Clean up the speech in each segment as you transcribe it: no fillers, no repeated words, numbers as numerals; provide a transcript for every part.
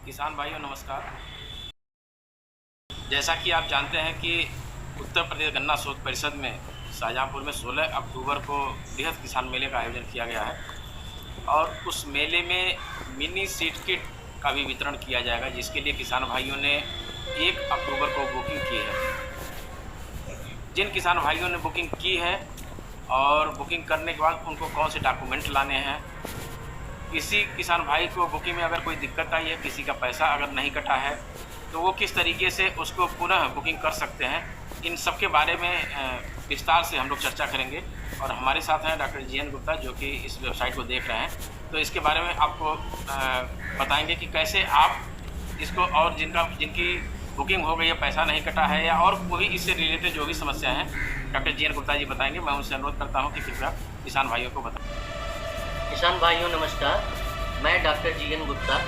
किसान भाइयों नमस्कार। जैसा कि आप जानते हैं कि उत्तर प्रदेश गन्ना शोध परिषद में शाहजहाँपुर में 16 अक्टूबर को बृहद किसान मेले का आयोजन किया गया है और उस मेले में मिनी सीड किट का भी वितरण किया जाएगा, जिसके लिए किसान भाइयों ने 1 अक्टूबर को बुकिंग की है। जिन किसान भाइयों ने बुकिंग की है और बुकिंग करने के बाद उनको कौन से डॉक्यूमेंट लाने हैं, किसी किसान भाई को बुकिंग में अगर कोई दिक्कत आई है, किसी का पैसा अगर नहीं कटा है तो वो किस तरीके से उसको पुनः बुकिंग कर सकते हैं, इन सब के बारे में विस्तार से हम लोग चर्चा करेंगे। और हमारे साथ हैं डॉक्टर जीएन गुप्ता, जो कि इस वेबसाइट को देख रहे हैं, तो इसके बारे में आपको बताएंगे कि कैसे आप इसको, और जिनकी बुकिंग हो गई है, पैसा नहीं कटा है, या और कोई इससे रिलेटेड जो भी समस्या है, डॉक्टर जीएन गुप्ता जी बताएंगे। मैं उनसे अनुरोध करता हूँ कि कृपया किसान भाइयों को बताएं। किसान भाइयों नमस्कार, मैं डॉक्टर जीएन गुप्ता।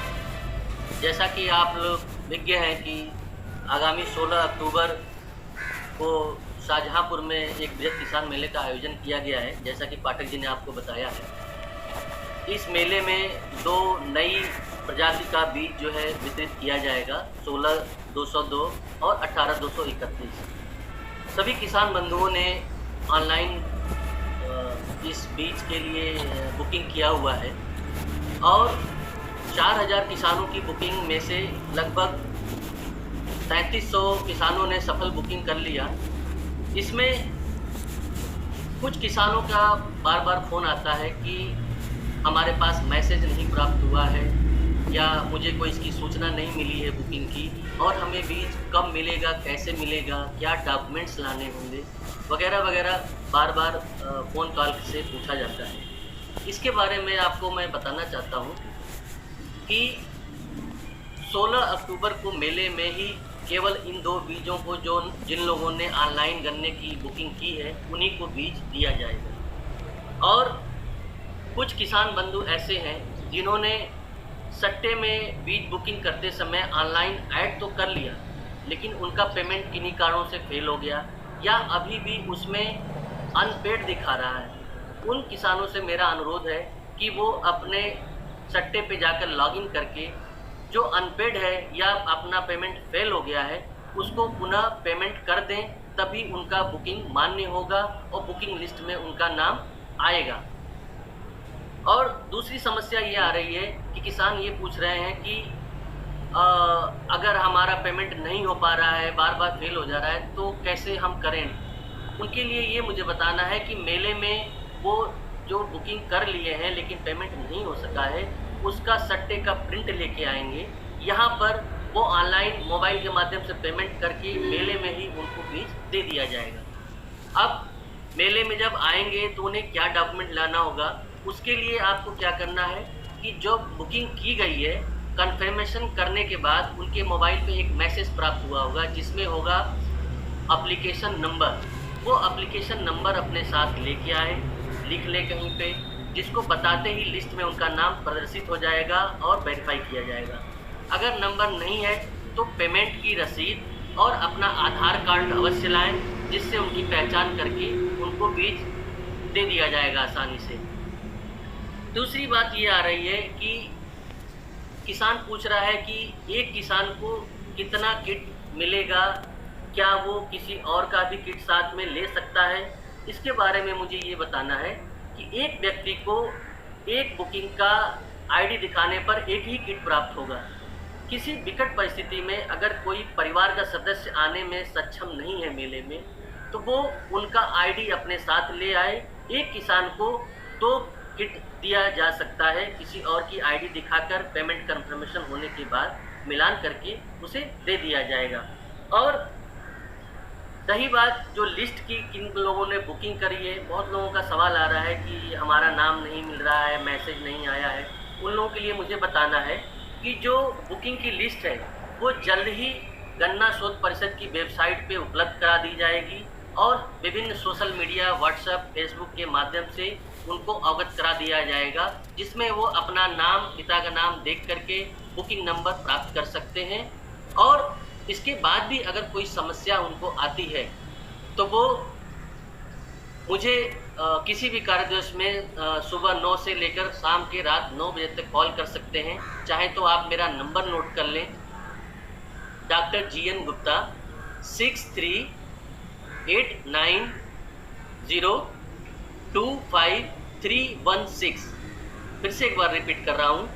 जैसा कि आप लोग विज्ञ हैं कि आगामी 16 अक्टूबर को शाहजहाँपुर में एक बृहद किसान मेले का आयोजन किया गया है, जैसा कि पाठक जी ने आपको बताया है। इस मेले में 2 नई प्रजाति का बीज जो है वितरित किया जाएगा, 16-202 और 18-231। सभी किसान बंधुओं ने ऑनलाइन इस बीज के लिए बुकिंग किया हुआ है और 4000 किसानों की बुकिंग में से लगभग 3300 किसानों ने सफल बुकिंग कर लिया। इसमें कुछ किसानों का बार बार फ़ोन आता है कि हमारे पास मैसेज नहीं प्राप्त हुआ है, या मुझे कोई इसकी सूचना नहीं मिली है बुकिंग की, और हमें बीज कब मिलेगा, कैसे मिलेगा, क्या डॉक्यूमेंट्स लाने होंगे, वगैरह वगैरह बार बार फ़ोन कॉल से पूछा जाता है। इसके बारे में आपको मैं बताना चाहता हूँ कि 16 अक्टूबर को मेले में ही केवल इन 2 बीजों को, जो जिन लोगों ने ऑनलाइन गन्ने की बुकिंग की है, उन्हीं को बीज दिया जाएगा। और कुछ किसान बंधु ऐसे हैं जिन्होंने सट्टे में बीज बुकिंग करते समय ऑनलाइन ऐड तो कर लिया, लेकिन उनका पेमेंट किन्हीं कारणों से फेल हो गया, या अभी भी उसमें अनपेड दिखा रहा है। उन किसानों से मेरा अनुरोध है कि वो अपने सट्टे पे जाकर लॉगिन करके जो अनपेड है या अपना पेमेंट फेल हो गया है, उसको पुनः पेमेंट कर दें, तभी उनका बुकिंग मान्य होगा और बुकिंग लिस्ट में उनका नाम आएगा। और दूसरी समस्या ये आ रही है कि किसान ये पूछ रहे हैं कि अगर हमारा पेमेंट नहीं हो पा रहा है, बार बार फेल हो जा रहा है, तो कैसे हम करें। उनके लिए ये मुझे बताना है कि मेले में वो जो बुकिंग कर लिए हैं लेकिन पेमेंट नहीं हो सका है, उसका सट्टे का प्रिंट लेके आएंगे। यहाँ पर वो ऑनलाइन मोबाइल के माध्यम से पेमेंट करके मेले में ही उनको बीज दे दिया जाएगा। अब मेले में जब आएंगे तो उन्हें क्या डॉक्यूमेंट लाना होगा, उसके लिए आपको क्या करना है कि जो बुकिंग की गई है, कन्फर्मेशन करने के बाद उनके मोबाइल पे एक मैसेज प्राप्त हुआ होगा जिसमें होगा एप्लीकेशन नंबर। वो एप्लीकेशन नंबर अपने साथ लेके आए, लिख ले कहीं पे, जिसको बताते ही लिस्ट में उनका नाम प्रदर्शित हो जाएगा और वेरीफाई किया जाएगा। अगर नंबर नहीं है तो पेमेंट की रसीद और अपना आधार कार्ड अवश्य लाएं, जिससे उनकी पहचान करके उनको बीज दे दिया जाएगा आसानी से। दूसरी बात ये आ रही है कि किसान पूछ रहा है कि एक किसान को कितना किट मिलेगा, क्या वो किसी और का भी किट साथ में ले सकता है। इसके बारे में मुझे ये बताना है कि एक व्यक्ति को एक बुकिंग का आईडी दिखाने पर एक ही किट प्राप्त होगा। किसी विकट परिस्थिति में अगर कोई परिवार का सदस्य आने में सक्षम नहीं है मेले में, तो वो उनका आईडी अपने साथ ले आए। एक किसान को 2 किट दिया जा सकता है, किसी और की आईडी दिखाकर पेमेंट कंफर्मेशन होने के बाद मिलान करके उसे दे दिया जाएगा। और रही बात जो लिस्ट की, किन लोगों ने बुकिंग करी है, बहुत लोगों का सवाल आ रहा है कि हमारा नाम नहीं मिल रहा है, मैसेज नहीं आया है। उन लोगों के लिए मुझे बताना है कि जो बुकिंग की लिस्ट है वो जल्द ही गन्ना शोध परिषद की वेबसाइट पे उपलब्ध करा दी जाएगी और विभिन्न सोशल मीडिया, व्हाट्सएप, फेसबुक के माध्यम से उनको अवगत करा दिया जाएगा, जिसमें वो अपना नाम, पिता का नाम देख करके बुकिंग नंबर प्राप्त कर सकते हैं। और इसके बाद भी अगर कोई समस्या उनको आती है तो वो मुझे किसी भी कार्यदिवस में सुबह 9 से लेकर शाम के रात 9 बजे तक कॉल कर सकते हैं। चाहे तो आप मेरा नंबर नोट कर लें, डॉक्टर GN गुप्ता 6389025316। फिर से एक बार रिपीट कर रहा हूँ,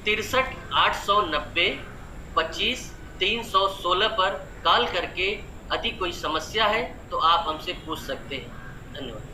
63-890-25-316 पर कॉल करके यदि कोई समस्या है तो आप हमसे पूछ सकते हैं। धन्यवाद।